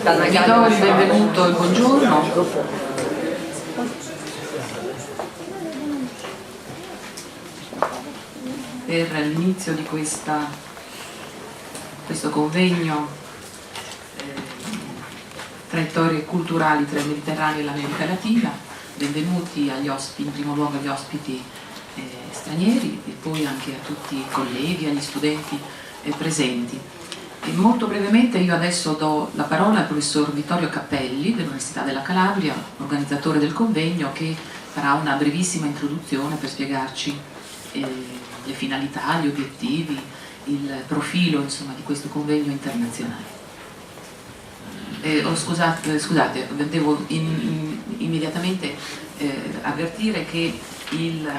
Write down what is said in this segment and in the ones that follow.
Vi do il benvenuto e buongiorno. Per l'inizio di questo convegno traiettorie culturali tra il Mediterraneo e l'America Latina. Benvenuti agli ospiti, in primo luogo agli ospiti stranieri e poi anche a tutti i colleghi, agli studenti presenti. E molto brevemente io adesso do la parola al professor Vittorio Cappelli dell'Università della Calabria, organizzatore del convegno, che farà una brevissima introduzione per spiegarci le finalità, gli obiettivi, il profilo insomma, di questo convegno internazionale. Scusate, devo immediatamente avvertire che il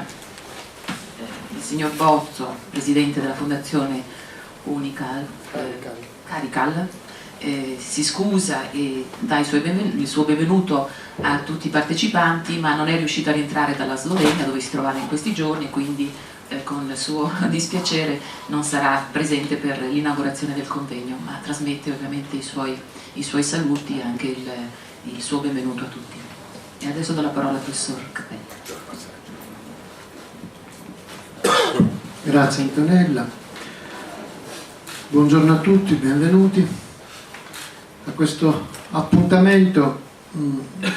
signor Bozzo, presidente della Fondazione Unica Carical, si scusa e dà il suo benvenuto a tutti i partecipanti, ma non è riuscito a rientrare dalla Slovenia dove si trovava in questi giorni e quindi con il suo dispiacere non sarà presente per l'inaugurazione del convegno, ma trasmette ovviamente i suoi saluti e anche il suo benvenuto a tutti. E adesso do la parola al professor Cappelli. Grazie Antonella, buongiorno a tutti, benvenuti a questo appuntamento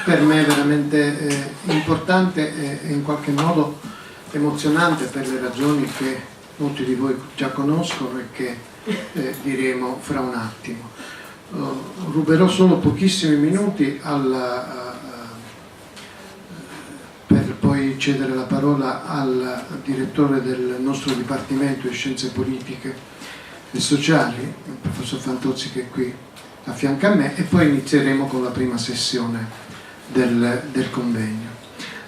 per me veramente importante e in qualche modo emozionante per le ragioni che molti di voi già conoscono e che diremo fra un attimo. Ruberò solo pochissimi minuti per poi cedere la parola al direttore del nostro Dipartimento di Scienze Politiche e Sociali, il professor Fantozzi, che è qui a fianco a me, e poi inizieremo con la prima sessione del convegno.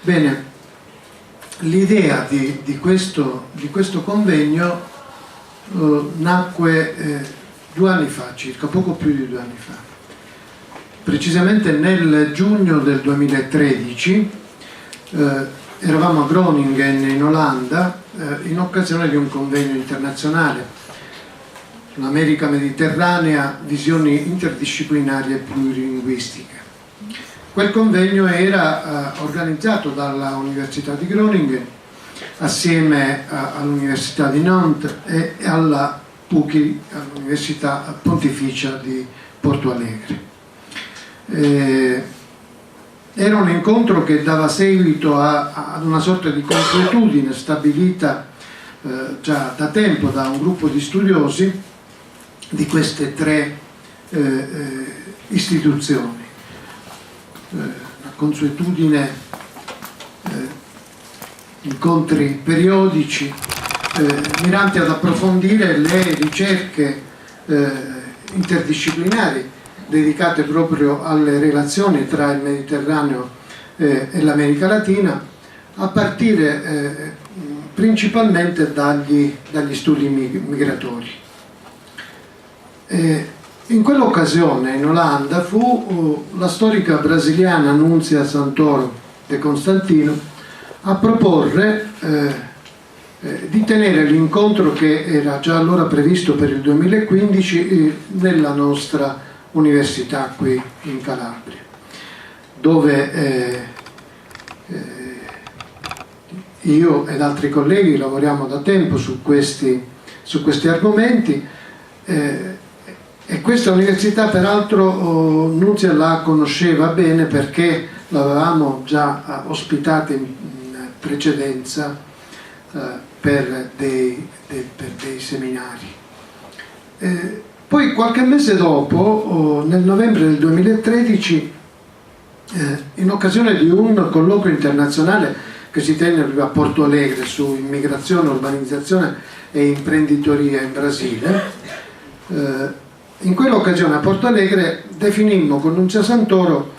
Bene, l'idea di questo convegno nacque 2 anni fa, circa poco più di 2 anni fa, precisamente nel giugno del 2013. Eravamo a Groningen in Olanda in occasione di un convegno internazionale, l'America Mediterranea, visioni interdisciplinari e plurilinguistiche. Quel convegno era organizzato dalla Università di Groningen assieme all'Università di Nantes e alla PUCI, all'Università Pontificia di Porto Alegre. Era un incontro che dava seguito ad una sorta di consuetudine stabilita già da tempo da un gruppo di studiosi di queste 3 istituzioni. La consuetudine, incontri periodici miranti ad approfondire le ricerche interdisciplinari dedicate proprio alle relazioni tra il Mediterraneo e l'America Latina, a partire principalmente dagli studi migratori. In quell'occasione in Olanda fu la storica brasiliana Nunzia Santoro de Constantino a proporre di tenere l'incontro che era già allora previsto per il 2015 nella nostra università qui in Calabria, dove io ed altri colleghi lavoriamo da tempo su questi argomenti e questa università peraltro Nunzia la conosceva bene perché l'avevamo già ospitata in precedenza per dei seminari. Poi qualche mese dopo, nel novembre del 2013, in occasione di un colloquio internazionale che si tenne a Porto Alegre su immigrazione, urbanizzazione e imprenditoria in Brasile, in quell'occasione a Porto Alegre definimmo con Nunzia Santoro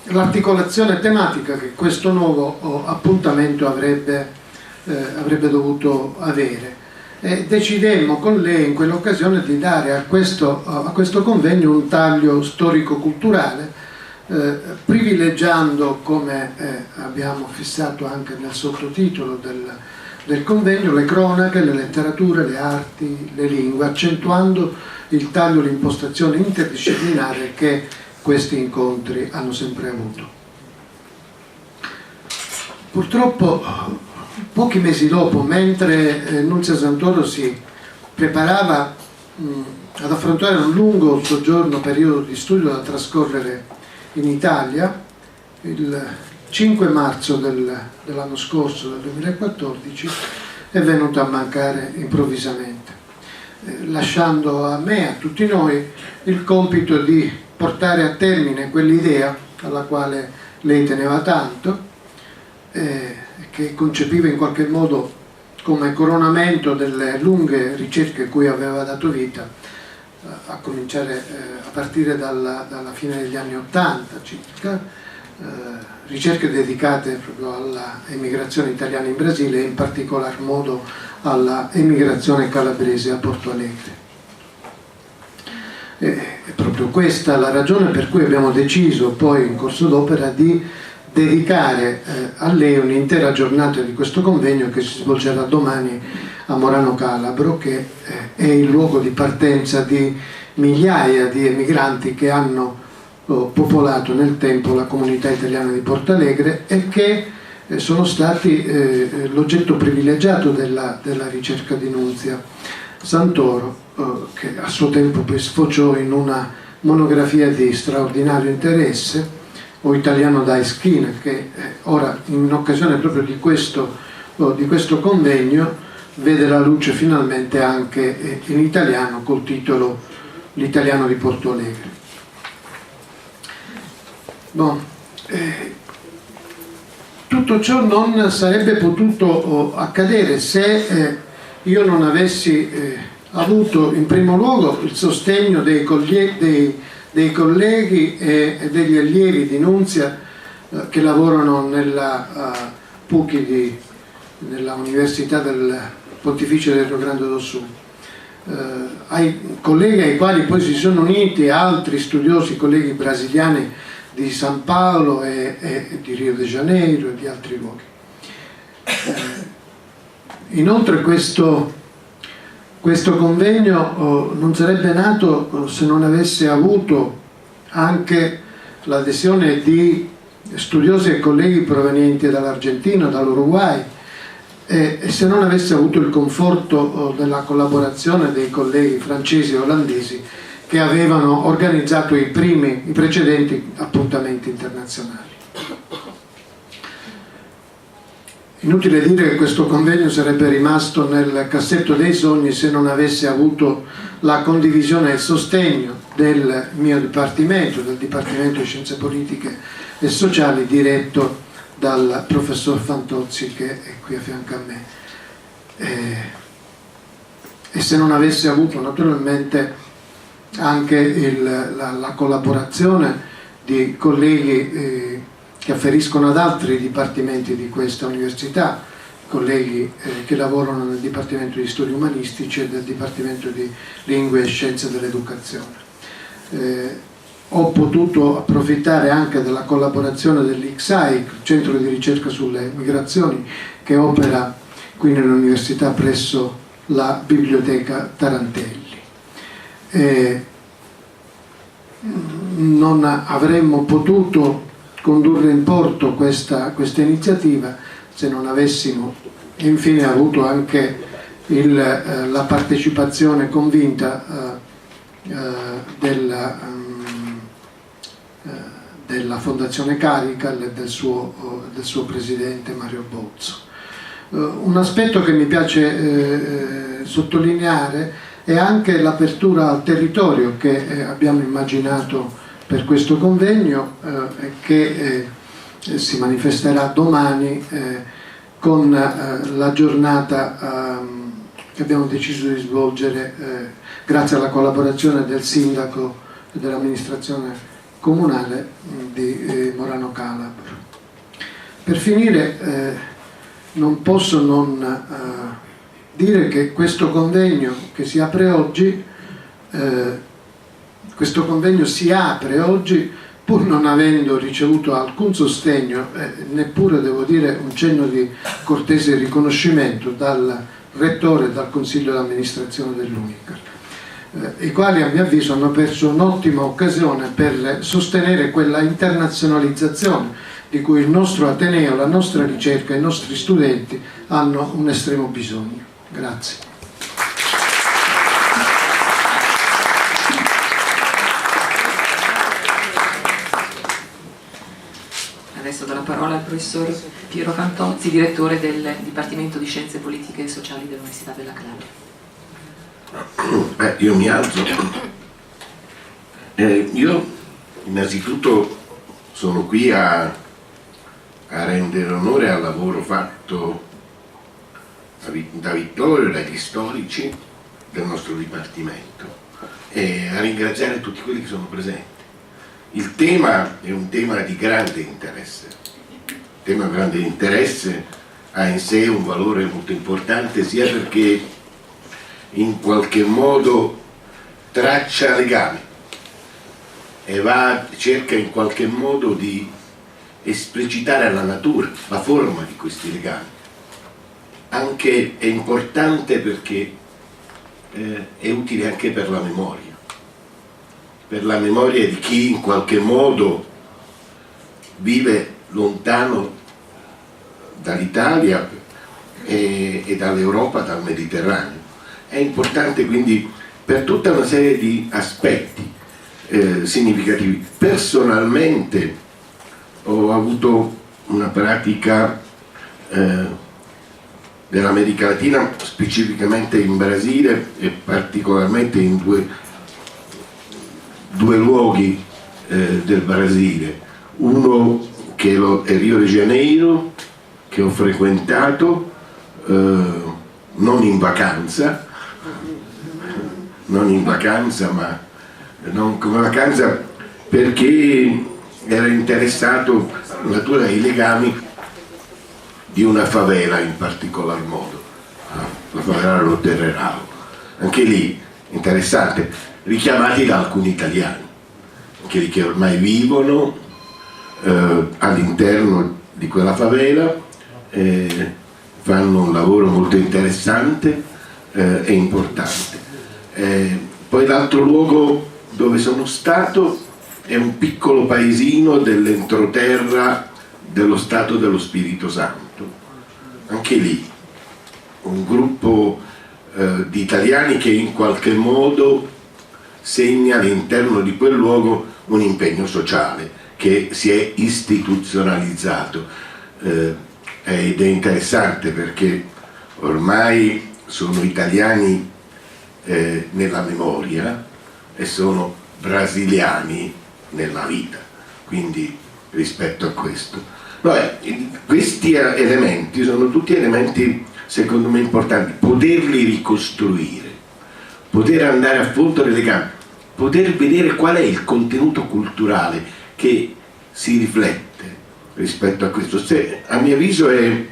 l'articolazione tematica che questo nuovo appuntamento avrebbe dovuto avere. E decidemmo con lei in quell'occasione di dare a questo convegno un taglio storico-culturale, privilegiando, come abbiamo fissato anche nel sottotitolo del convegno, le cronache, le letterature, le arti, le lingue, accentuando il taglio, l'impostazione interdisciplinare che questi incontri hanno sempre avuto. Purtroppo, pochi mesi dopo, mentre Nunzia Santoro si preparava ad affrontare un lungo soggiorno, periodo di studio da trascorrere in Italia, il 5 marzo dell'anno scorso, del 2014, è venuta a mancare improvvisamente, lasciando a me, a tutti noi, il compito di portare a termine quell'idea alla quale lei teneva tanto, che concepiva in qualche modo come coronamento delle lunghe ricerche a cui aveva dato vita, a cominciare a partire dalla fine degli anni '80 circa, ricerche dedicate proprio alla emigrazione italiana in Brasile e in particolar modo alla emigrazione calabrese a Porto Alegre. È proprio questa la ragione per cui abbiamo deciso poi in corso d'opera di dedicare a lei un'intera giornata di questo convegno che si svolgerà domani a Morano Calabro, che è il luogo di partenza di migliaia di emigranti che hanno popolato nel tempo la comunità italiana di Porto Alegre e che sono stati l'oggetto privilegiato della ricerca di Nunzia Santoro, che a suo tempo poi sfociò in una monografia di straordinario interesse, O Italiano da Esquina, che ora in occasione proprio di questo convegno vede la luce finalmente anche in italiano col titolo L'italiano di Porto Alegre. Tutto ciò non sarebbe potuto accadere se io non avessi avuto in primo luogo il sostegno dei colleghi e degli allievi di Nunzia che lavorano nella PUCI, nella Università del Pontificio del Rio Grande do Sul, ai colleghi ai quali poi si sono uniti altri studiosi, colleghi brasiliani di San Paolo e di Rio de Janeiro e di altri luoghi. Inoltre questo convegno non sarebbe nato se non avesse avuto anche l'adesione di studiosi e colleghi provenienti dall'Argentina, dall'Uruguay, e se non avesse avuto il conforto della collaborazione dei colleghi francesi e olandesi che avevano organizzato i precedenti appuntamenti internazionali. Inutile dire che questo convegno sarebbe rimasto nel cassetto dei sogni se non avesse avuto la condivisione e il sostegno del mio dipartimento, del Dipartimento di Scienze Politiche e Sociali, diretto dal professor Fantozzi, che è qui a fianco a me, e se non avesse avuto naturalmente anche la collaborazione di colleghi che afferiscono ad altri dipartimenti di questa università, colleghi che lavorano nel Dipartimento di Studi Umanistici e del Dipartimento di Lingue e Scienze dell'Educazione. Ho potuto approfittare anche della collaborazione dell'ICSAI, il Centro di Ricerca sulle Migrazioni, che opera qui nell'università presso la Biblioteca Tarantelli. Non avremmo potuto condurre in porto questa iniziativa se non avessimo infine avuto anche la partecipazione convinta della Fondazione Carical e del suo presidente Mario Bozzo. Un aspetto che mi piace sottolineare è anche l'apertura al territorio che abbiamo immaginato per questo convegno che si manifesterà domani con la giornata che abbiamo deciso di svolgere grazie alla collaborazione del sindaco e dell'amministrazione comunale di Morano Calabro. Per finire non posso non dire che questo convegno che si apre oggi si apre oggi pur non avendo ricevuto alcun sostegno, neppure devo dire un cenno di cortese riconoscimento dal rettore e dal consiglio d'amministrazione dell'Unical. i quali a mio avviso hanno perso un'ottima occasione per sostenere quella internazionalizzazione di cui il nostro Ateneo, la nostra ricerca, i nostri studenti hanno un estremo bisogno. Grazie. Adesso do la parola al professor Piero Fantozzi, direttore del Dipartimento di Scienze Politiche e Sociali dell'Università della Calabria. Io mi alzo. Io innanzitutto sono qui a rendere onore al lavoro fatto da Vittorio e dagli storici del nostro Dipartimento e a ringraziare tutti quelli che sono presenti. Il tema è un tema di grande interesse. Il tema di grande interesse ha in sé un valore molto importante, sia perché in qualche modo traccia legami e cerca in qualche modo di esplicitare la natura, la forma di questi legami. Anche è importante perché è utile anche per la memoria di chi in qualche modo vive lontano dall'Italia e dall'Europa, dal Mediterraneo. È importante quindi per tutta una serie di aspetti significativi. Personalmente ho avuto una pratica dell'America Latina, specificamente in Brasile e particolarmente in due luoghi del Brasile. Uno che è Rio de Janeiro, che ho frequentato non in vacanza, ma non come vacanza, perché era interessato alla natura e ai legami di una favela in particolar modo, la favela dello Terrerao. Anche lì interessante, richiamati da alcuni italiani, anche lì che ormai vivono all'interno di quella favela, fanno un lavoro molto interessante e importante. Poi l'altro luogo dove sono stato è un piccolo paesino dell'entroterra dello Stato dello Spirito Santo. Anche lì un gruppo di italiani che in qualche modo segna all'interno di quel luogo un impegno sociale che si è istituzionalizzato ed è interessante perché ormai sono italiani nella memoria e sono brasiliani nella vita, quindi rispetto a questo. Questi elementi sono tutti elementi secondo me importanti, poterli ricostruire, poter andare a fondo delle gambe, poter vedere qual è il contenuto culturale che si riflette rispetto a questo. A mio avviso è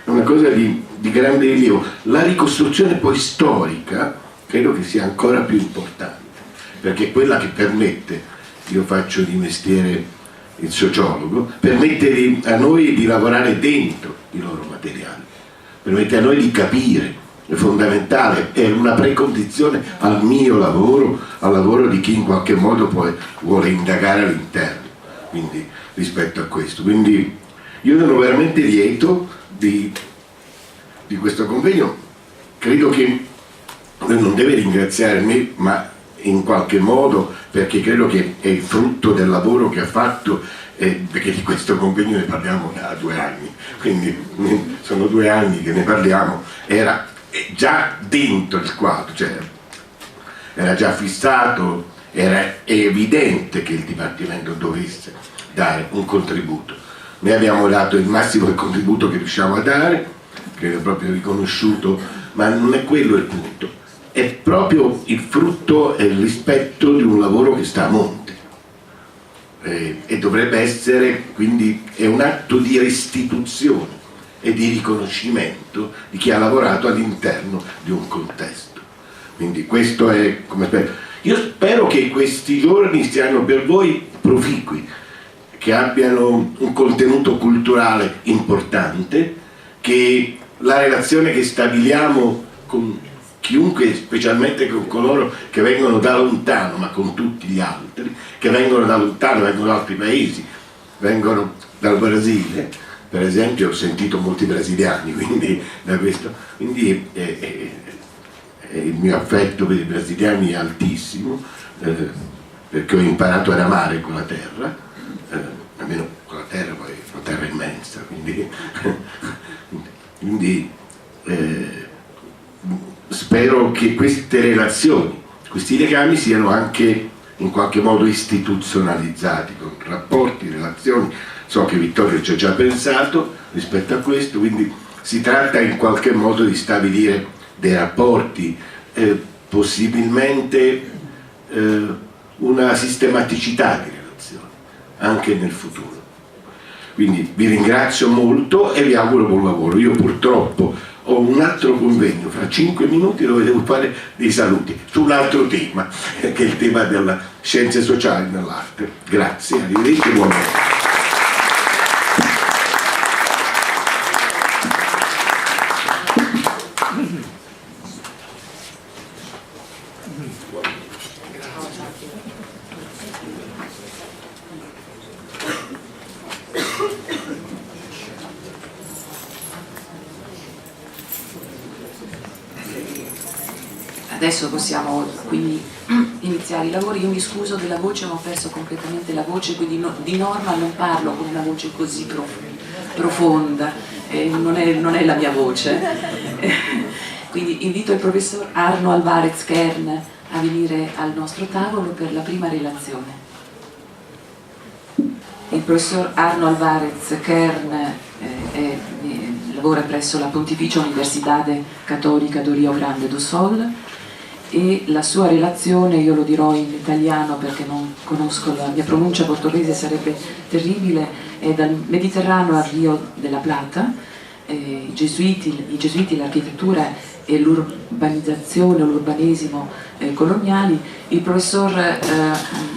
una cosa di grande rilievo. La ricostruzione poi storica credo che sia ancora più importante, perché è quella che permette, io faccio di mestiere il sociologo, permette a noi di lavorare dentro i loro materiali, permette a noi di capire, è fondamentale, è una precondizione al mio lavoro, al lavoro di chi in qualche modo poi vuole indagare all'interno, quindi rispetto a questo. Quindi io sono veramente lieto di questo convegno. Credo che lui non deve ringraziare me, ma in qualche modo, perché credo che è il frutto del lavoro che ha fatto, perché di questo convegno ne parliamo da 2 anni, quindi sono 2 anni che ne parliamo, era già dentro il quadro, cioè era già fissato, era evidente che il Dipartimento dovesse dare un contributo. Noi abbiamo dato il massimo del contributo che riusciamo a dare, credo proprio riconosciuto, ma non è quello il punto. È proprio il frutto e il rispetto di un lavoro che sta a monte e dovrebbe essere, quindi è un atto di restituzione e di riconoscimento di chi ha lavorato all'interno di un contesto. Quindi questo è come spero. Io spero che questi giorni siano per voi proficui, che abbiano un contenuto culturale importante, che la relazione che stabiliamo con chi chiunque, specialmente con coloro che vengono da lontano, ma con tutti gli altri, che vengono da lontano, vengono da altri paesi, vengono dal Brasile, per esempio. Ho sentito molti brasiliani, quindi da questo, quindi il mio affetto per i brasiliani è altissimo, perché ho imparato ad amare quella terra, almeno quella terra, poi è una terra immensa, quindi spero che queste relazioni, questi legami siano anche in qualche modo istituzionalizzati, con rapporti, relazioni. So che Vittorio ci ha già pensato rispetto a questo, quindi si tratta in qualche modo di stabilire dei rapporti, possibilmente una sistematicità di relazioni anche nel futuro. Quindi vi ringrazio molto e vi auguro buon lavoro. Io purtroppo ho un altro convegno fra 5 minuti dove devo fare dei saluti su un altro tema, che è il tema delle scienze sociali nell'arte. Grazie, arrivederci e buon lavoro. Adesso possiamo quindi iniziare i lavori. Io mi scuso della voce, ma ho perso completamente la voce, quindi di norma non parlo con una voce così profonda, non è la mia voce. Quindi invito il professor Arno Alvarez Kern a venire al nostro tavolo per la prima relazione. Il professor Arno Alvarez Kern lavora presso la Pontificia Universidade Católica do Rio Grande do Sul, e la sua relazione, io lo dirò in italiano perché non conosco la mia pronuncia portoghese, sarebbe terribile, è dal Mediterraneo al Rio della Plata. I gesuiti, l'architettura e l'urbanizzazione o l'urbanesimo coloniali. Il professor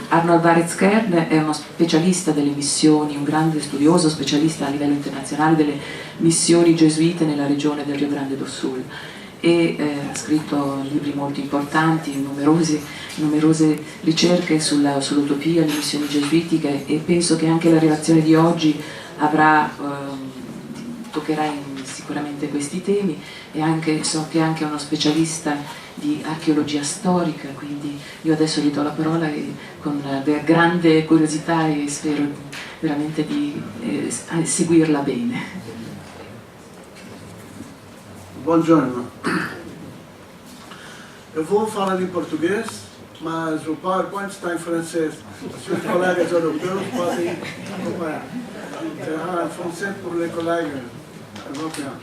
Arno Alvarez Kern è uno specialista delle missioni, un grande studioso, specialista a livello internazionale delle missioni gesuite nella regione del Rio Grande do Sul, e ha scritto libri molto importanti, numerose ricerche sull'utopia, le missioni gesuitiche, e penso che anche la relazione di oggi toccherà sicuramente questi temi, e so che è anche uno specialista di archeologia storica, quindi io adesso gli do la parola con grande curiosità e spero veramente di seguirla bene. Buongiorno, eu vou falar em português, mas o PowerPoint está em francês. Os colegas europeus podem acompanhar. En français pour les collègues européens.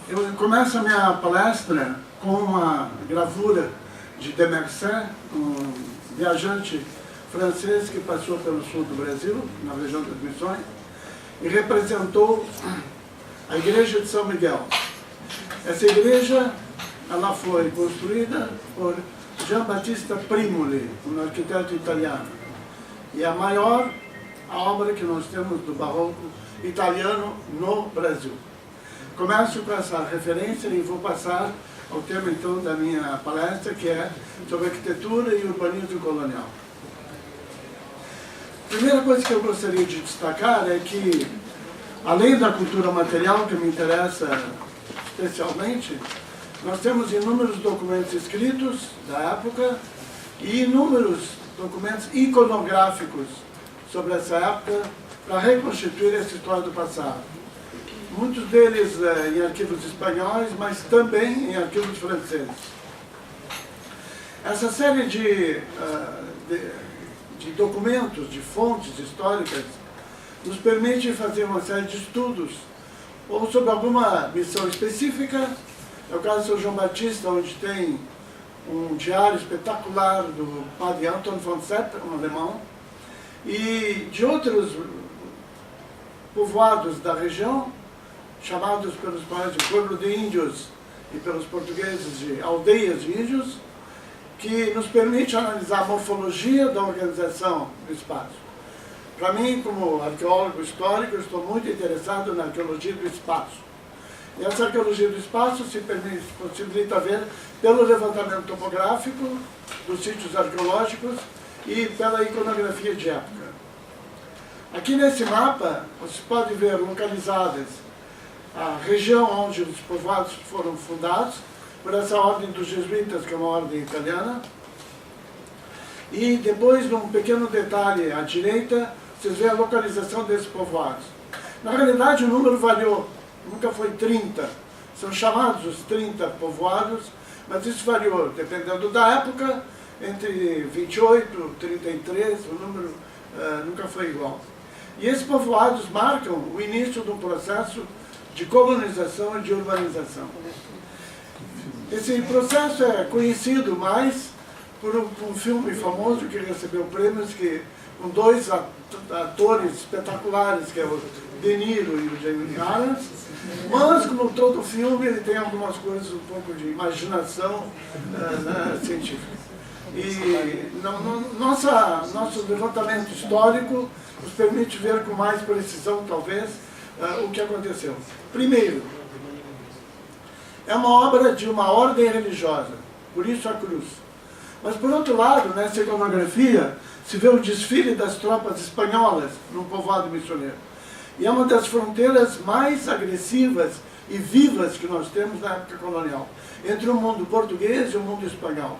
Eu começo a minha palestra com uma gravura de Demersen, viajante francês que passou pelo sul do Brasil, na região das Missões, e representou a Igreja de São Miguel. Essa igreja, ela foi construída por Giambattista Primoli, um arquiteto italiano, e a maior obra que nós temos do barroco italiano no Brasil. Começo com essa referência e vou passar ao tema então da minha palestra, que é sobre arquitetura e urbanismo colonial. A primeira coisa que eu gostaria de destacar é que, além da cultura material, que me interessa especialmente, nós temos inúmeros documentos escritos da época e inúmeros documentos iconográficos sobre essa época para reconstituir essa história do passado. Muitos deles em arquivos espanhóis, mas também em arquivos franceses. Essa série de documentos, de fontes históricas, nos permite fazer uma série de estudos, ou sobre alguma missão específica. É o caso do São João Batista, onde tem um diário espetacular do padre Anton von Sepp, um alemão, e de outros povoados da região, chamados pelos espanhóis de pueblo de índios e pelos portugueses de aldeias de índios, que nos permite analisar a morfologia da organização do espaço. Para mim, como arqueólogo histórico, eu estou muito interessado na arqueologia do espaço. E essa arqueologia do espaço se possibilita ver pelo levantamento topográfico dos sítios arqueológicos e pela iconografia de época. Aqui nesse mapa, você pode ver localizadas a região onde os povoados foram fundados, por essa ordem dos jesuítas, que é uma ordem italiana. E depois, num pequeno detalhe à direita, vocês veem a localização desses povoados. Na realidade, o número variou, nunca foi 30. São chamados os 30 povoados, mas isso variou, dependendo da época, entre 28 e 33, o número nunca foi igual. E esses povoados marcam o início de um processo de colonização e de urbanização. Esse processo é conhecido mais por um filme famoso que recebeu prêmios, com dois atores espetaculares, que é o De Niro e o Jamie Irons, mas, como todo filme, ele tem algumas coisas, um pouco de imaginação científica. E nosso levantamento histórico nos permite ver com mais precisão, talvez, o que aconteceu. Primeiro, é uma obra de uma ordem religiosa, por isso a cruz. Mas, por outro lado, nessa iconografia, se vê o desfile das tropas espanholas num povoado missioneiro. E é uma das fronteiras mais agressivas e vivas que nós temos na época colonial, entre o mundo português e o mundo espanhol.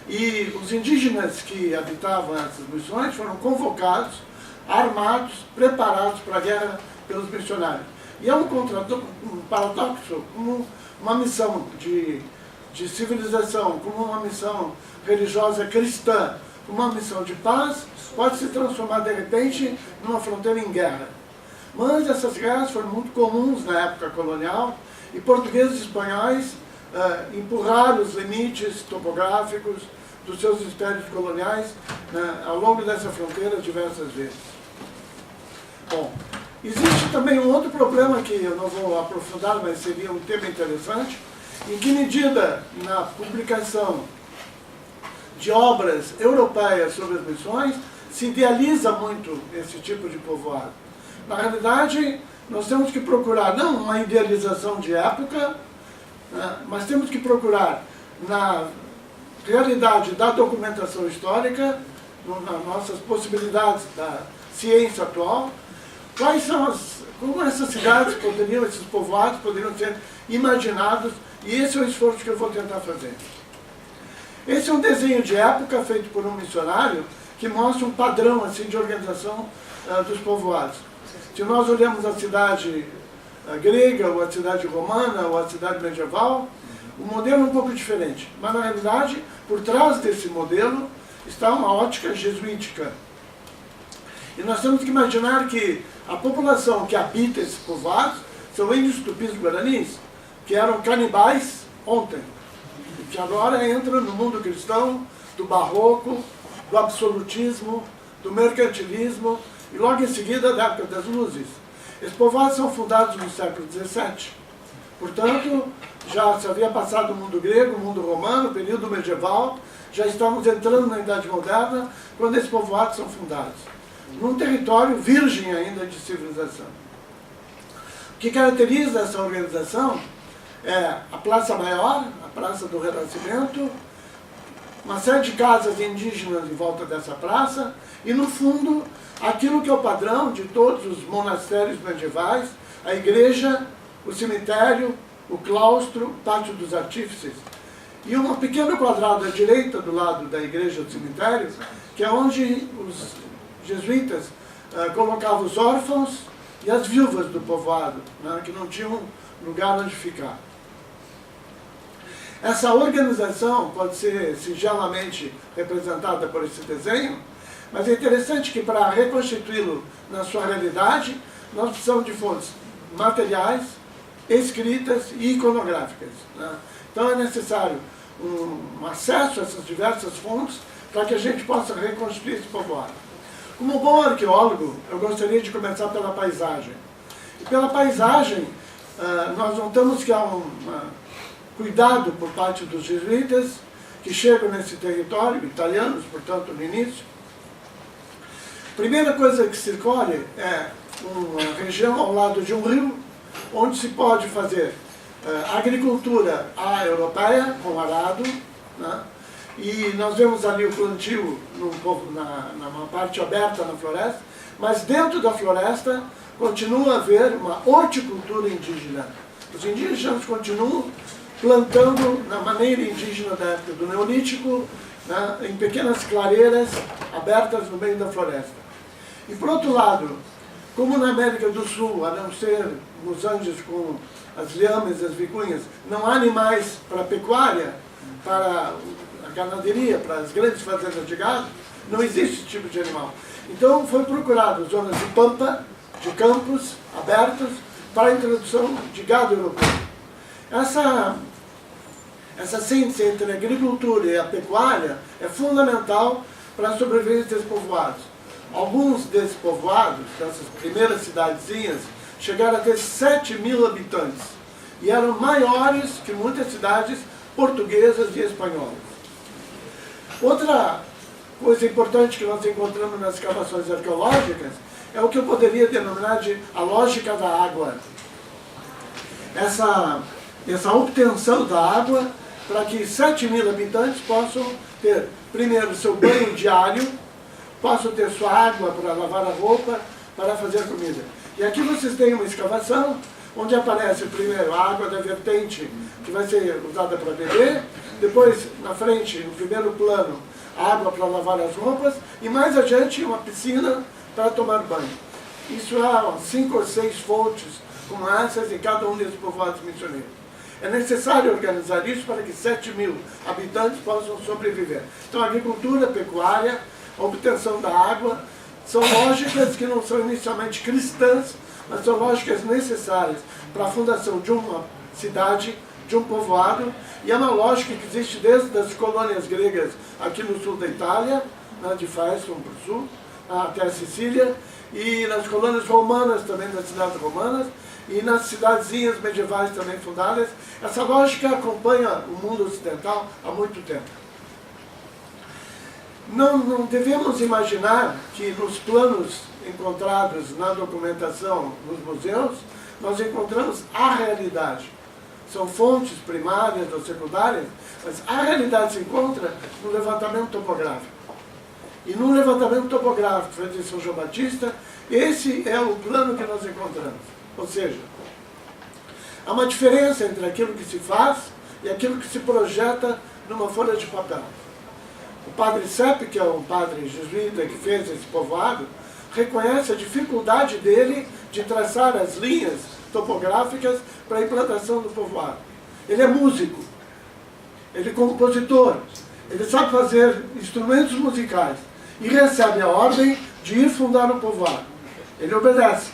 E os indígenas que habitavam essas missões foram convocados, armados, preparados para a guerra pelos missionários. E é um paradoxo, como uma missão de civilização, como uma missão religiosa cristã, uma missão de paz, pode se transformar de repente numa fronteira em guerra. Mas essas guerras foram muito comuns na época colonial, e portugueses e espanhóis empurraram os limites topográficos dos seus impérios coloniais ao longo dessa fronteira diversas vezes. Bom, existe também um outro problema que eu não vou aprofundar, mas seria um tema interessante. Em que medida, na publicação de obras europeias sobre as missões, se idealiza muito esse tipo de povoado? Na realidade, nós temos que procurar, não uma idealização de época, mas temos que procurar, na realidade da documentação histórica, nas nossas possibilidades da ciência atual, como essas cidades poderiam, esses povoados poderiam ser imaginados, e esse é o esforço que eu vou tentar fazer. Esse é um desenho de época feito por um missionário que mostra um padrão assim, de organização dos povoados. Se nós olhamos a cidade grega, ou a cidade romana, ou a cidade medieval, o modelo é um pouco diferente. Mas, na realidade, por trás desse modelo está uma ótica jesuítica. E nós temos que imaginar que a população que habita esses povoados são índios tupis guaranis, que eram canibais ontem, e que agora entram no mundo cristão, do barroco, do absolutismo, do mercantilismo, e logo em seguida da época das luzes. Esses povoados são fundados no século XVII. Portanto, já se havia passado o mundo grego, o mundo romano, o período medieval, já estamos entrando na Idade Moderna, quando esses povoados são fundados, num território virgem ainda de civilização. O que caracteriza essa organização é a Praça Maior, a Praça do Renascimento, uma série de casas indígenas em volta dessa praça, e no fundo, aquilo que é o padrão de todos os monastérios medievais, a igreja, o cemitério, o claustro, o pátio dos artífices. E um pequeno quadrado à direita do lado da igreja do cemitério, que é onde os jesuítas colocavam os órfãos e as viúvas do povoado, né, que não tinham lugar onde ficar. Essa organização pode ser singelamente representada por esse desenho, mas é interessante que para reconstituí-lo na sua realidade, nós precisamos de fontes materiais, escritas e iconográficas, né? Então é necessário um acesso a essas diversas fontes para que a gente possa reconstruir esse povoado. Como bom arqueólogo, eu gostaria de começar pela paisagem. E pela paisagem, nós notamos que há um cuidado por parte dos jesuítas que chegam nesse território, italianos, portanto, no início. A primeira coisa que se escolhe é uma região ao lado de um rio, onde se pode fazer agricultura europeia, com arado, né? E nós vemos ali o plantio numa parte aberta na floresta, mas dentro da floresta continua a haver uma horticultura indígena. Os indígenas continuam plantando na maneira indígena da época do Neolítico, né, em pequenas clareiras abertas no meio da floresta. E por outro lado, como na América do Sul, a não ser nos Andes com as lhamas e as vicunhas, não há animais para a pecuária, para a ganaderia, para as grandes fazendas de gado, não existe esse tipo de animal. Então foi procurado zonas de pampa, de campos abertos, para a introdução de gado europeu. Essa síntese entre a agricultura e a pecuária é fundamental para a sobrevivência desses povoados. Alguns desses povoados, dessas primeiras cidadezinhas, chegaram a ter 7.000 habitantes e eram maiores que muitas cidades portuguesas e espanholas. Outra coisa importante que nós encontramos nas escavações arqueológicas é o que eu poderia denominar de a lógica da água. Essa obtenção da água para que 7.000 habitantes possam ter, primeiro, seu banho diário, possam ter sua água para lavar a roupa, para fazer comida. E aqui vocês têm uma escavação onde aparece primeiro a água da vertente, que vai ser usada para beber, depois, na frente, no primeiro plano, a água para lavar as roupas, e mais adiante uma piscina para tomar banho. Isso há 5 ou 6 fontes como essas em cada um desses povoados missioneiros. É necessário organizar isso para que 7.000 habitantes possam sobreviver. Então, a agricultura, a pecuária, a obtenção da água, são lógicas que não são inicialmente cristãs, mas são lógicas necessárias para a fundação de uma cidade, de um povoado, e é uma lógica que existe desde as colônias gregas aqui no sul da Itália, de Faestum para o sul, até a Sicília, e nas colônias romanas também, das cidades romanas, e nas cidadezinhas medievais também fundadas. Essa lógica acompanha o mundo ocidental há muito tempo. Não devemos imaginar que nos planos encontrados na documentação nos museus, nós encontramos a realidade. São fontes primárias ou secundárias, mas a realidade se encontra no levantamento topográfico. E no levantamento topográfico feito em São João Batista, esse é o plano que nós encontramos. Ou seja, há uma diferença entre aquilo que se faz e aquilo que se projeta numa folha de papel. O padre Sepp, que é um padre jesuíta que fez esse povoado, reconhece a dificuldade dele de traçar as linhas topográficas para a implantação do povoado. Ele é músico, ele é compositor, ele sabe fazer instrumentos musicais e recebe a ordem de ir fundar o povoado. Ele obedece,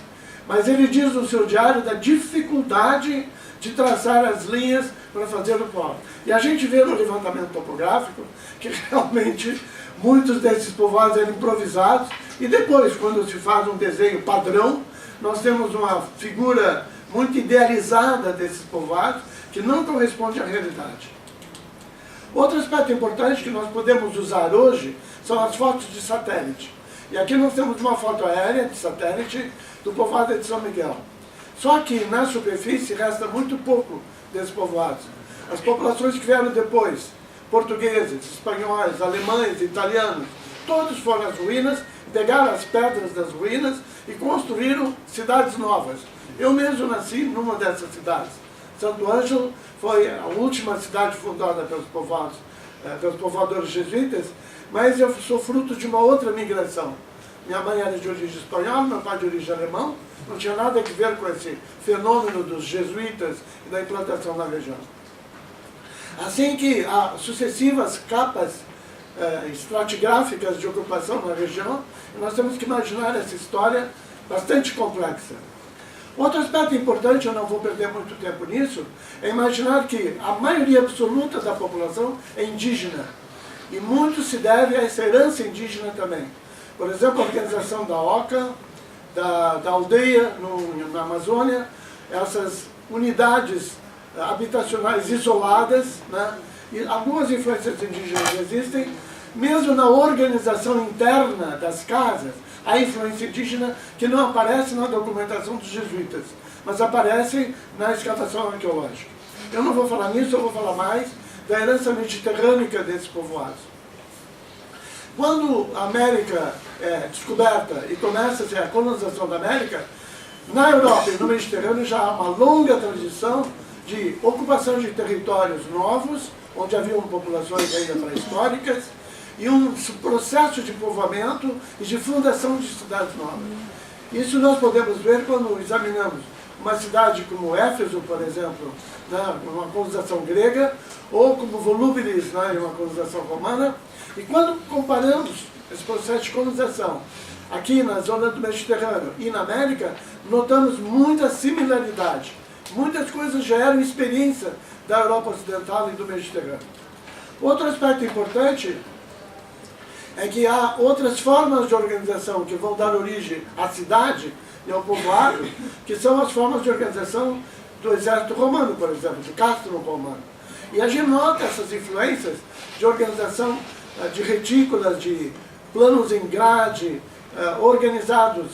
mas ele diz no seu diário da dificuldade de traçar as linhas para fazer o povoado. E a gente vê no levantamento topográfico que realmente muitos desses povoados eram improvisados, e depois, quando se faz um desenho padrão, nós temos uma figura muito idealizada desses povoados que não corresponde à realidade. Outro aspecto importante que nós podemos usar hoje são as fotos de satélite. E aqui nós temos uma foto aérea de satélite do povoado de São Miguel. Só que na superfície resta muito pouco desses povoados. As populações que vieram depois, portugueses, espanhóis, alemães, italianos, todos foram às ruínas, pegaram as pedras das ruínas e construíram cidades novas. Eu mesmo nasci numa dessas cidades. Santo Ângelo foi a última cidade fundada pelos povoadores jesuítas, mas eu sou fruto de uma outra migração. Minha mãe era de origem espanhola, meu pai de origem alemão, não tinha nada a ver com esse fenômeno dos jesuítas e da implantação na região. Assim que há sucessivas capas estratigráficas de ocupação na região, nós temos que imaginar essa história bastante complexa. Outro aspecto importante, eu não vou perder muito tempo nisso, é imaginar que a maioria absoluta da população é indígena. E muito se deve a essa herança indígena também. Por exemplo, a organização da Oca, da aldeia na Amazônia, essas unidades habitacionais isoladas, né? E algumas influências indígenas existem, mesmo na organização interna das casas, há influência indígena que não aparece na documentação dos jesuítas, mas aparece na escavação arqueológica. Eu não vou falar nisso, eu vou falar mais da herança mediterrânica desses povoados. Quando a América é descoberta e começa-se a colonização da América, na Europa e no Mediterrâneo já há uma longa tradição de ocupação de territórios novos, onde haviam populações ainda pré-históricas, e um processo de povoamento e de fundação de cidades novas. Isso nós podemos ver quando examinamos uma cidade como Éfeso, por exemplo, né, uma colonização grega, ou como Volúbilis, né, uma colonização romana, e quando comparamos esse processo de colonização aqui na zona do Mediterrâneo e na América, notamos muita similaridade. Muitas coisas já eram experiência da Europa Ocidental e do Mediterrâneo. Outro aspecto importante é que há outras formas de organização que vão dar origem à cidade e ao povoado, que são as formas de organização do exército romano, por exemplo, do castro romano. E a gente nota essas influências de organização de retículas, de planos em grade, organizados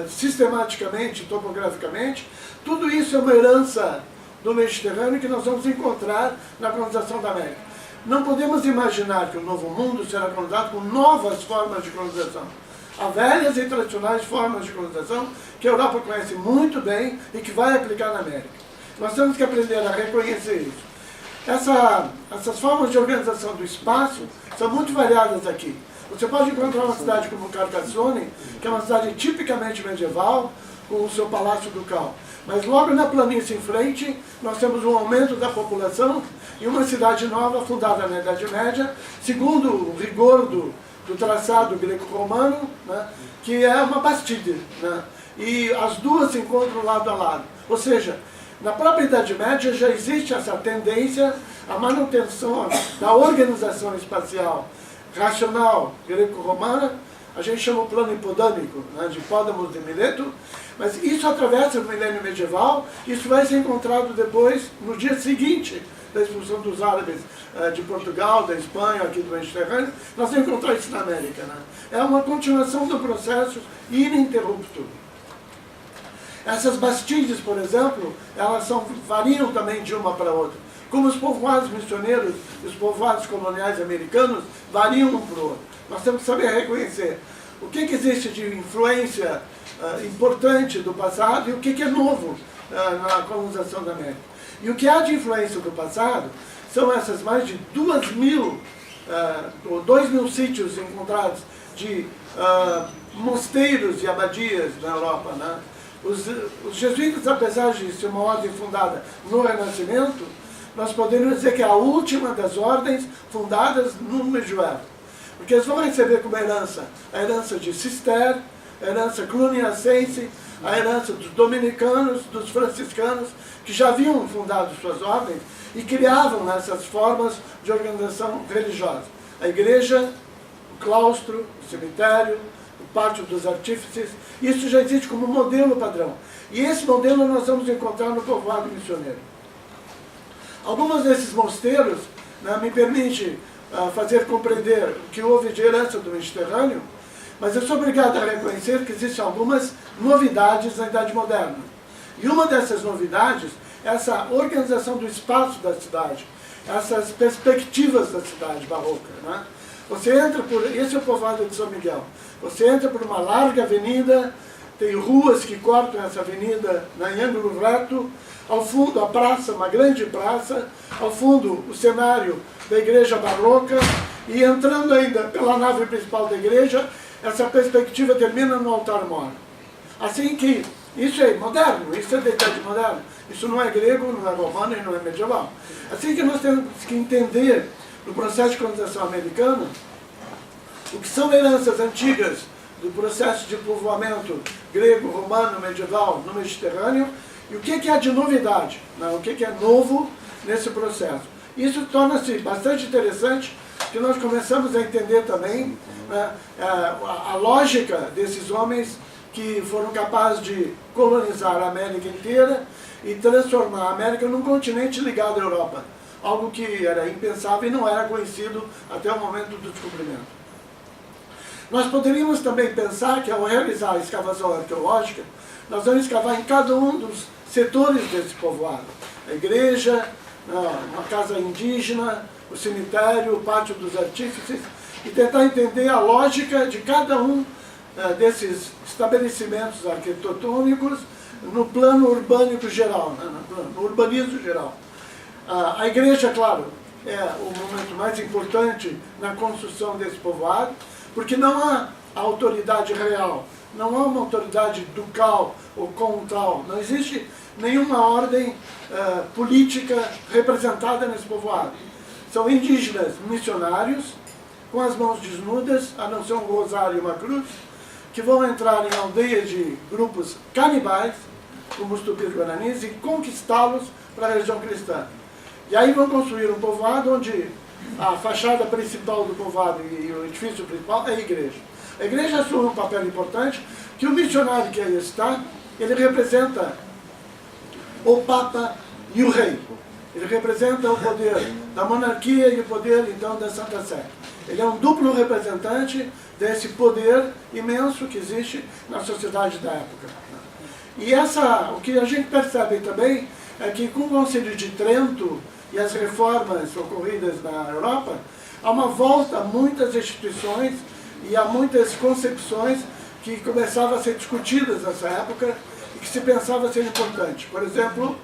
sistematicamente, topograficamente. Tudo isso é uma herança do Mediterrâneo que nós vamos encontrar na colonização da América. Não podemos imaginar que o Novo Mundo será colonizado com novas formas de colonização. Há velhas e tradicionais formas de colonização que a Europa conhece muito bem e que vai aplicar na América. Nós temos que aprender a reconhecer isso. Essas formas de organização do espaço são muito variadas aqui. Você pode encontrar uma cidade como Carcassonne, que é uma cidade tipicamente medieval, com o seu palácio ducal. Mas logo na planície em frente, nós temos um aumento da população e uma cidade nova fundada na Idade Média, segundo o rigor do traçado greco-romano, né, que é uma Bastide. Né, e as duas se encontram lado a lado. Ou seja, na própria Idade Média já existe essa tendência à manutenção da organização espacial racional greco-romana. A gente chama o plano hipodâmico, né, de Hipódamos de Mileto, mas isso atravessa o milênio medieval, isso vai ser encontrado depois, no dia seguinte da expulsão dos árabes de Portugal, da Espanha, aqui do Mediterrâneo, nós vamos encontrar isso na América. Né? É uma continuação do processo ininterrupto. Essas bastides, por exemplo, elas variam também de uma para outra. Como os povoados missioneiros e os povoados coloniais americanos variam um para o outro. Nós temos que saber reconhecer o que existe de influência importante do passado e o que é novo na colonização da América. E o que há de influência do passado são essas mais de 2.000 sítios encontrados de mosteiros e abadias na Europa. Né? Os jesuítas, apesar de ser uma ordem fundada no Renascimento, nós poderíamos dizer que é a última das ordens fundadas no Medioevo. Porque eles vão receber como herança a herança de Cister, a herança cluniacense, a herança dos dominicanos, dos franciscanos, que já haviam fundado suas ordens e criavam essas formas de organização religiosa. A igreja, o claustro, o cemitério, o pátio dos artífices, isso já existe como modelo padrão. E esse modelo nós vamos encontrar no povoado missioneiro. Alguns desses mosteiros, né, me permite fazer compreender o que houve de herança do Mediterrâneo, mas eu sou obrigado a reconhecer que existem algumas novidades na Idade Moderna. E uma dessas novidades é essa organização do espaço da cidade, essas perspectivas da cidade barroca. Né? Você entra por... Esse é o povoado de São Miguel. Você entra por uma larga avenida, tem ruas que cortam essa avenida em ângulo reto, ao fundo a praça, uma grande praça, ao fundo o cenário da igreja barroca, e entrando ainda pela nave principal da igreja, essa perspectiva termina no altar-mor. Assim que, isso é moderno, isso é da idade moderna, isso não é grego, não é romano e não é medieval. Assim que nós temos que entender, no processo de colonização americano, o que são heranças antigas do processo de povoamento grego, romano, medieval no Mediterrâneo, e o que há de novidade, né? O que é novo nesse processo. Isso torna-se bastante interessante, que nós começamos a entender também, né, a lógica desses homens que foram capazes de colonizar a América inteira e transformar a América num continente ligado à Europa. Algo que era impensável e não era conhecido até o momento do descobrimento. Nós poderíamos também pensar que ao realizar a escavação arqueológica, nós vamos escavar em cada um dos setores desse povoado. A igreja, uma casa indígena, o cemitério, o pátio dos artífices, e tentar entender a lógica de cada um desses estabelecimentos arquitetônicos no plano urbânico geral, né, no urbanismo geral. A igreja, claro, é o momento mais importante na construção desse povoado, porque não há autoridade real, não há uma autoridade ducal ou contal, não existe nenhuma ordem política representada nesse povoado. São indígenas missionários, com as mãos desnudas, a não ser um rosário e uma cruz, que vão entrar em aldeias de grupos canibais, como os tupis-guaranis, e conquistá-los para a região cristã. E aí vão construir um povoado onde a fachada principal do povoado e o edifício principal é a igreja. A igreja assume um papel importante, que o missionário que aí está, ele representa o Papa e o Rei. Ele representa o poder da monarquia e o poder, então, da Santa Sé. Ele é um duplo representante desse poder imenso que existe na sociedade da época. E o que a gente percebe também é que com o Concílio de Trento e as reformas ocorridas na Europa, há uma volta a muitas instituições e a muitas concepções que começavam a ser discutidas nessa época e que se pensava ser importante. Por exemplo,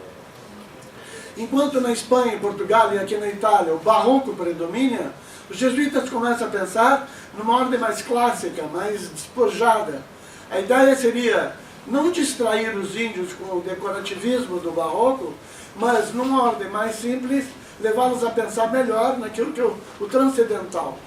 enquanto na Espanha, em Portugal e aqui na Itália o barroco predomina, os jesuítas começam a pensar numa ordem mais clássica, mais despojada. A ideia seria não distrair os índios com o decorativismo do barroco, mas numa ordem mais simples, levá-los a pensar melhor naquilo que é o transcendental.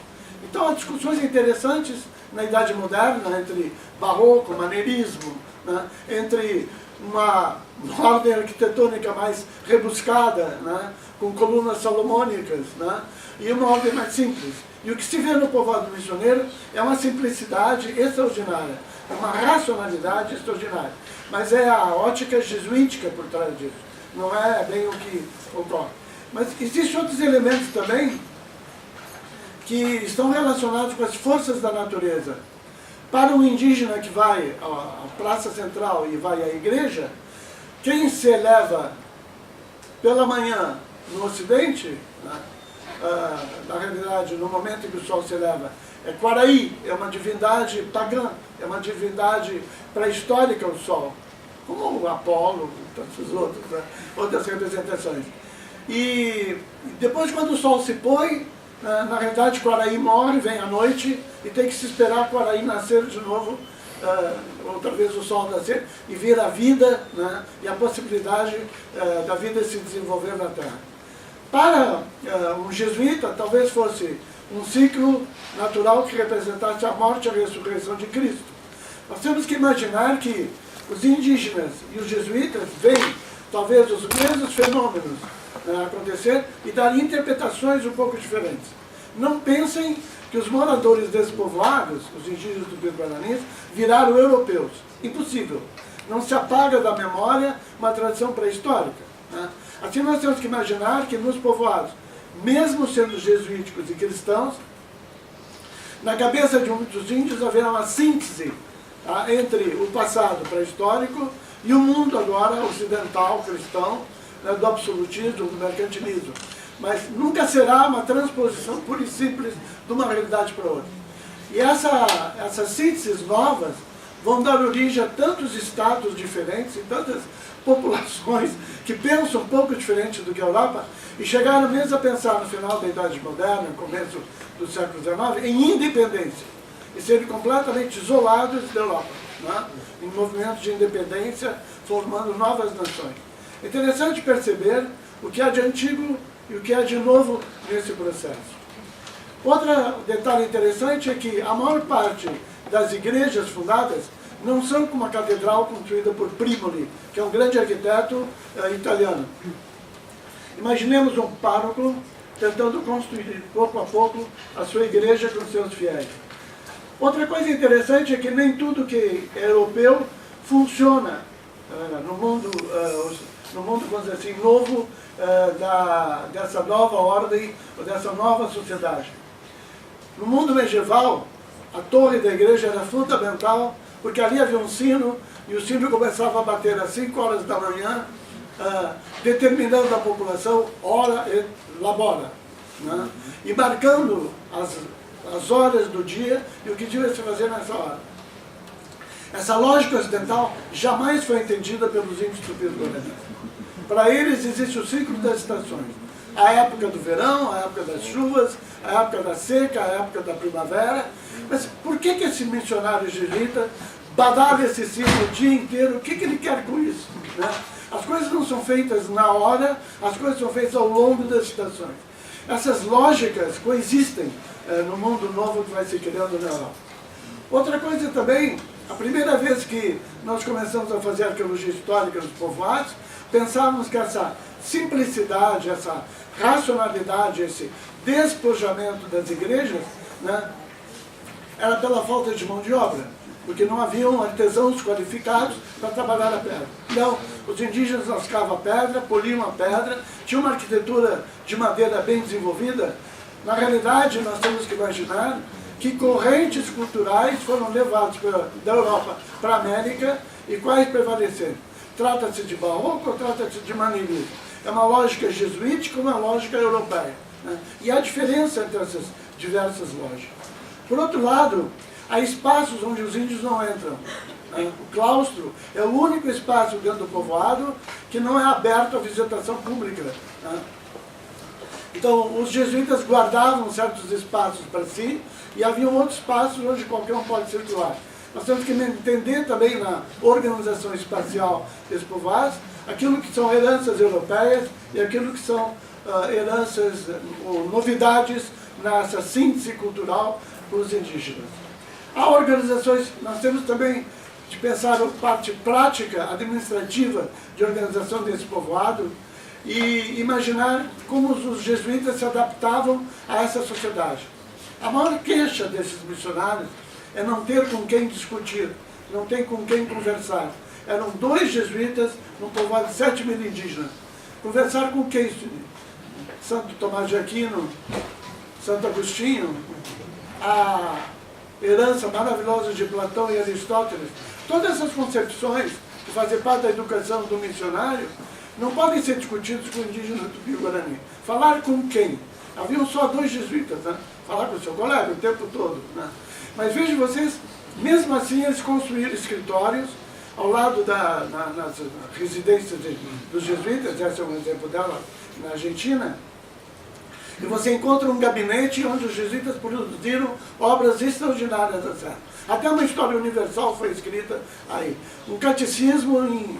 Então há discussões interessantes na Idade Moderna entre barroco, maneirismo, né, entre uma ordem arquitetônica mais rebuscada, né, com colunas salomônicas, né, e uma ordem mais simples. E o que se vê no povoado missioneiro é uma simplicidade extraordinária, é uma racionalidade extraordinária. Mas é a ótica jesuítica por trás disso, não é bem o que ocorre. Mas existem outros elementos também que estão relacionados com as forças da natureza. Para o indígena que vai à praça central e vai à igreja, quem se eleva pela manhã no ocidente, né, na realidade, no momento em que o sol se eleva, é Quaraí, é uma divindade pagã, é uma divindade pré-histórica o sol, como o Apolo, tantos outros, né, outras representações. E depois, quando o sol se põe, na realidade, Quaraí morre, vem à noite e tem que se esperar Quaraí nascer de novo, outra vez o sol nascer e vir a vida, né, e a possibilidade da vida se desenvolver na Terra. Para um jesuíta, talvez fosse um ciclo natural que representasse a morte e a ressurreição de Cristo. Nós temos que imaginar que os indígenas e os jesuítas veem talvez os mesmos fenômenos acontecer e dar interpretações um pouco diferentes. Não pensem que os moradores desses povoados, os indígenas do Tupis-Guaranis, viraram europeus. Impossível. Não se apaga da memória uma tradição pré-histórica, né? Assim nós temos que imaginar que nos povoados, mesmo sendo jesuíticos e cristãos, na cabeça de muitos índios haverá uma síntese, tá, entre o passado pré-histórico e o mundo agora ocidental, cristão, né, do absolutismo, do mercantilismo. Mas nunca será uma transposição pura e simples de uma realidade para outra. E essas sínteses novas vão dar origem a tantos estados diferentes e tantas populações que pensam um pouco diferente do que a Europa e chegaram mesmo a pensar no final da Idade Moderna, no começo do século XIX, em independência e serem completamente isolados da Europa, né? Em movimentos de independência, formando novas nações. É interessante perceber o que há de antigo e o que há de novo nesse processo. Outro detalhe interessante é que a maior parte das igrejas fundadas não são como a catedral construída por Primoli, que é um grande arquiteto italiano. Imaginemos um pároco tentando construir pouco a pouco a sua igreja com seus fiéis. Outra coisa interessante é que nem tudo que é europeu funciona no mundo, vamos dizer assim, novo, dessa nova ordem, ou dessa nova sociedade. No mundo medieval, a torre da igreja era fundamental, porque ali havia um sino, e o sino começava a bater às 5 horas da manhã, determinando a população hora e labora, né? E marcando as horas do dia e o que devia se fazer nessa hora. Essa lógica ocidental jamais foi entendida pelos índios tupis-guaranis. Para eles existe o ciclo das estações. A época do verão, a época das chuvas, a época da seca, a época da primavera. Mas por que esse missionário jesuíta badala esse ciclo o dia inteiro? O que ele quer com isso, né? As coisas não são feitas na hora, as coisas são feitas ao longo das estações. Essas lógicas coexistem no mundo novo que vai se criando na Europa. Outra coisa também, a primeira vez que nós começamos a fazer arqueologia histórica dos povoados, pensávamos que essa simplicidade, essa racionalidade, esse despojamento das igrejas, né, era pela falta de mão de obra, porque não haviam artesãos qualificados para trabalhar a pedra. Então, os indígenas lascavam a pedra, poliam a pedra, tinham uma arquitetura de madeira bem desenvolvida. Na realidade, nós temos que imaginar que correntes culturais foram levadas da Europa para a América e quais prevaleceram. Trata-se de barroco ou trata-se de manilismo? É uma lógica jesuítica ou uma lógica europeia, né? E há diferença entre essas diversas lógicas. Por outro lado, há espaços onde os índios não entram. O claustro é o único espaço dentro do povoado que não é aberto à visitação pública. Então, os jesuítas guardavam certos espaços para si e havia outros espaços onde qualquer um pode circular. Nós temos que entender também na organização espacial desses povoados aquilo que são heranças europeias e aquilo que são heranças ou novidades nessa síntese cultural dos indígenas. Há organizações, nós temos também de pensar a parte prática, administrativa de organização desse povoado e imaginar como os jesuítas se adaptavam a essa sociedade. A maior queixa desses missionários é não ter com quem discutir, não ter com quem conversar. Eram 2 jesuítas num povoado de 7 mil indígenas. Conversar com quem? Santo Tomás de Aquino, Santo Agostinho, a herança maravilhosa de Platão e Aristóteles. Todas essas concepções que fazem parte da educação do missionário não podem ser discutidas com o indígena tupi-guarani. Falar com quem? Haviam só 2 jesuítas, né? Falar com o seu colega o tempo todo, né? Mas vejam vocês, mesmo assim eles construíram escritórios ao lado nas residências dos jesuítas, esse é um exemplo dela na Argentina, e você encontra um gabinete onde os jesuítas produziram obras extraordinárias da Serra. Até uma história universal foi escrita aí. Um catecismo em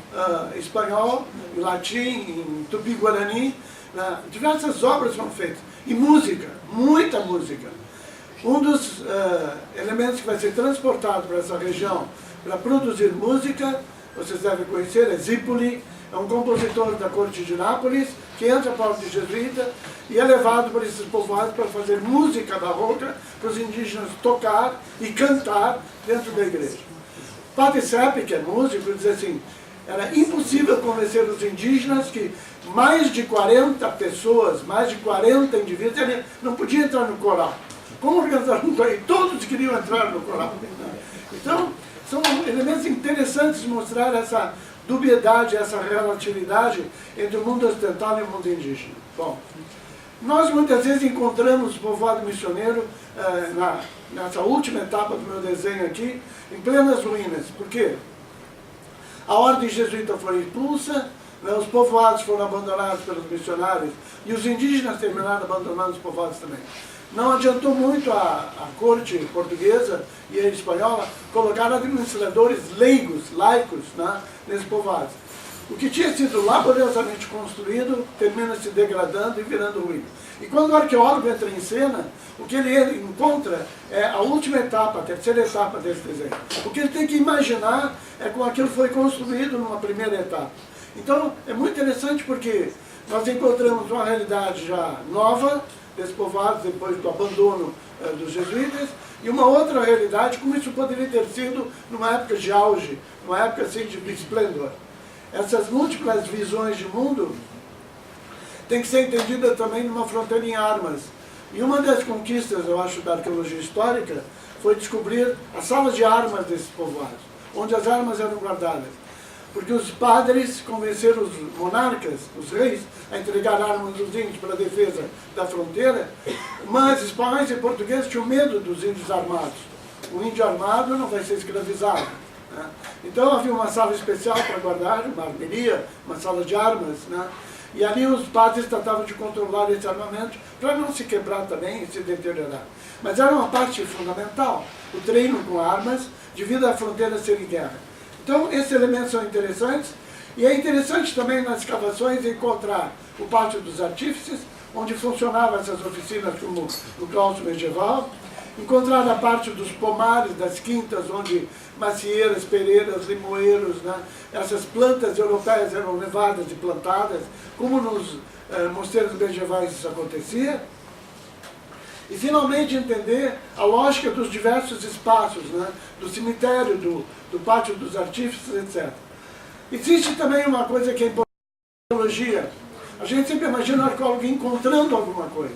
espanhol, em latim, em tupi-guarani. Diversas obras foram feitas. E música, muita música. Um dos elementos que vai ser transportado para essa região para produzir música, vocês devem conhecer, é Zipoli, é um compositor da corte de Nápoles, que entra para a ordem jesuíta e é levado por esses povoados para fazer música barroca, para os indígenas tocar e cantar dentro da igreja. Padre Sepp, que é músico, diz assim, era impossível convencer os indígenas que mais de 40 pessoas, mais de 40 indivíduos, ele não podia entrar no coral. Como organizar um coral? Todos queriam entrar no coral. Então, são elementos interessantes de mostrar essa dubiedade, essa relatividade entre o mundo ocidental e o mundo indígena. Bom, nós muitas vezes encontramos o povoado missioneiro nessa última etapa do meu desenho aqui, em plenas ruínas. Por quê? A ordem jesuíta foi expulsa, né, os povoados foram abandonados pelos missionários e os indígenas terminaram abandonando os povoados também. Não adiantou muito a corte portuguesa e a espanhola colocar administradores leigos, laicos, né, nesses povoados. O que tinha sido laboriosamente construído termina se degradando e virando ruína. E quando o arqueólogo entra em cena, o que ele encontra é a última etapa, a terceira etapa desse desenho. O que ele tem que imaginar é como aquilo foi construído numa primeira etapa. Então, é muito interessante porque nós encontramos uma realidade já nova, desses povoados depois do abandono dos jesuítas, e uma outra realidade, como isso poderia ter sido numa época de auge, numa época assim de esplendor. Essas múltiplas visões de mundo têm que ser entendidas também numa fronteira em armas. E uma das conquistas, eu acho, da arqueologia histórica foi descobrir as salas de armas desses povoados, onde as armas eram guardadas. porque os padres convenceram os monarcas, os reis, a entregar armas aos índios para a defesa da fronteira, mas espanhóis e portugueses tinham medo dos índios armados. O índio armado não vai ser escravizado, né? Então havia uma sala especial para guardar, uma armeria, uma sala de armas, né? E ali os padres tratavam de controlar esse armamento para não se quebrar também e se deteriorar. Mas era uma parte fundamental, o treino com armas, devido à fronteira ser em guerra. Então, esses elementos são interessantes, e é interessante também nas escavações encontrar o Pátio dos Artífices, onde funcionavam essas oficinas como no claustro medieval, encontrar a parte dos pomares, das quintas, onde macieiras, pereiras, limoeiros, né, essas plantas europeias eram levadas e plantadas, como nos mosteiros medievais isso acontecia. E, finalmente, entender a lógica dos diversos espaços, né, do cemitério, do Pátio dos Artífices, etc. Existe também uma coisa que é importante na arqueologia. A gente sempre imagina o arqueólogo encontrando alguma coisa,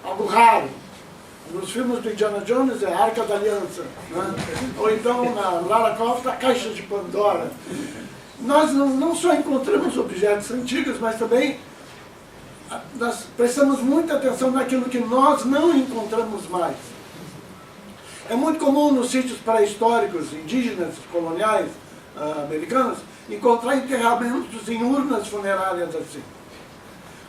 algo raro. Nos filmes do Indiana Jones é a Arca da Aliança, né? Ou então na Lara Croft a Caixa de Pandora. Nós não só encontramos objetos antigos, mas também nós prestamos muita atenção naquilo que nós não encontramos mais. É muito comum nos sítios pré-históricos, indígenas, coloniais, americanos, encontrar enterramentos em urnas funerárias assim.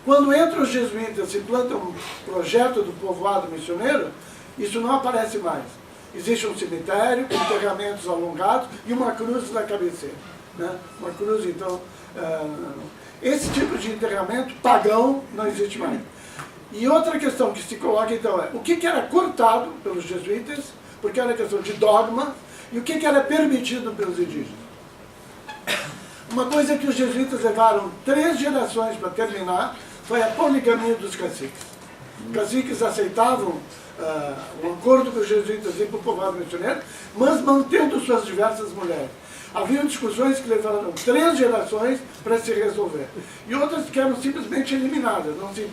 Quando entram os jesuítas e plantam um projeto do povoado missioneiro, isso não aparece mais. Existe um cemitério, enterramentos alongados e uma cruz na cabeceira, né? Uma cruz, então... esse tipo de enterramento pagão não existe mais. E outra questão que se coloca, então, é o que era cortado pelos jesuítas, porque era questão de dogma, e o que era permitido pelos indígenas. Uma coisa que os jesuítas levaram 3 gerações para terminar foi a poligamia dos caciques. Os caciques aceitavam um acordo com os jesuítas ir para o povoado missioneiro, mas mantendo suas diversas mulheres. Haviam discussões que levaram 3 gerações para se resolver. E outras que eram simplesmente eliminadas. Não se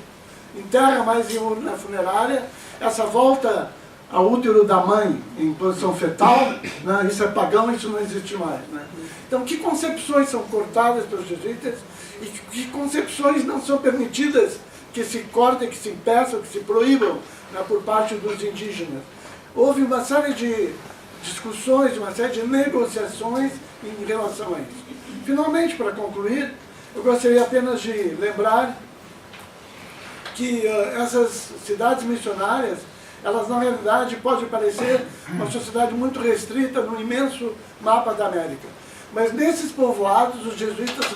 enterra mais em urna funerária. Essa volta ao útero da mãe em posição fetal, né, isso é pagão, isso não existe mais. Né? Então, que concepções são cortadas pelos jesuítas e que concepções não são permitidas que se cortem, que se impeçam, que se proíbam, né, por parte dos indígenas? Houve uma série de discussões, uma série de negociações em relação a isso. Finalmente, para concluir, eu gostaria apenas de lembrar que essas cidades missionárias, elas na realidade podem parecer uma sociedade muito restrita no imenso mapa da América. Mas nesses povoados, os jesuítas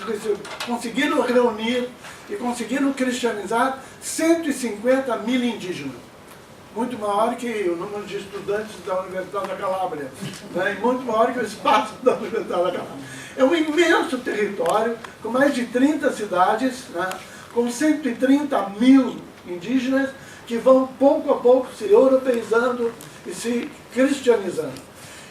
conseguiram reunir e conseguiram cristianizar 150 mil indígenas. Muito maior que o número de estudantes da Universidade da Calábria, né? E muito maior que o espaço da Universidade da Calábria. É um imenso território, com mais de 30 cidades, né? Com 130 mil indígenas, que vão pouco a pouco se europeizando e se cristianizando.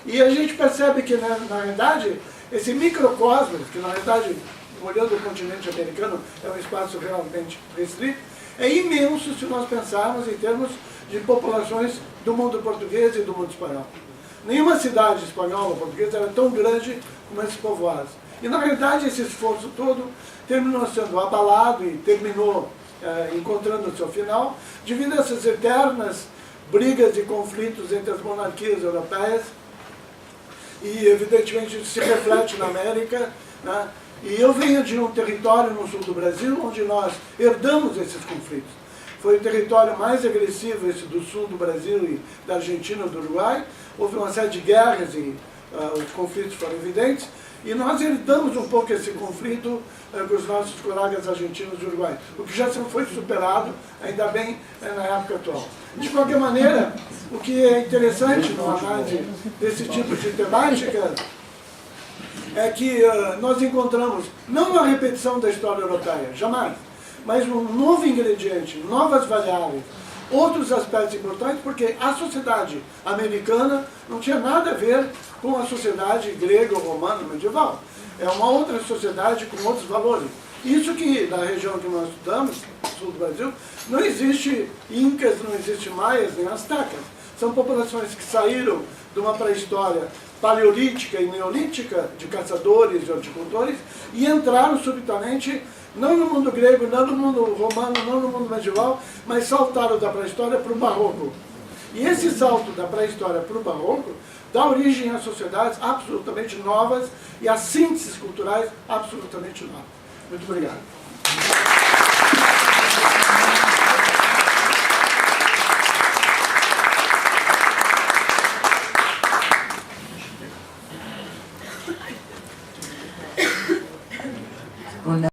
E a gente percebe que, né, na realidade, esse microcosmos, que na realidade, olhando o continente americano, é um espaço realmente restrito, é imenso se nós pensarmos em termos de populações do mundo português e do mundo espanhol. Nenhuma cidade espanhola ou portuguesa era tão grande como esses povoados. E na realidade esse esforço todo terminou sendo abalado e terminou encontrando o seu final, devido a essas eternas brigas e conflitos entre as monarquias europeias, e evidentemente isso se reflete na América, né? E eu venho de um território no sul do Brasil, onde nós herdamos esses conflitos. Foi o território mais agressivo, esse do sul do Brasil e da Argentina e do Uruguai. Houve uma série de guerras e os conflitos foram evidentes. E nós herdamos um pouco esse conflito com os nossos colegas argentinos e uruguaios, o que já foi superado, ainda bem, na época atual. De qualquer maneira, o que é interessante numa análise desse tipo de temática é que nós encontramos não uma repetição da história europeia, jamais, mas um novo ingrediente, novas variáveis, outros aspectos importantes, porque a sociedade americana não tinha nada a ver com a sociedade grega ou romana medieval. É uma outra sociedade com outros valores. Isso que, na região que nós estudamos, sul do Brasil, não existe incas, não existe maias, nem astecas. São populações que saíram de uma pré-história paleolítica e neolítica, de caçadores e horticultores, e entraram subitamente, não no mundo grego, não no mundo romano, não no mundo medieval, mas saltaram da pré-história para o barroco. E esse salto da pré-história para o barroco dá origem a sociedades absolutamente novas e a sínteses culturais absolutamente novas. Muito obrigado.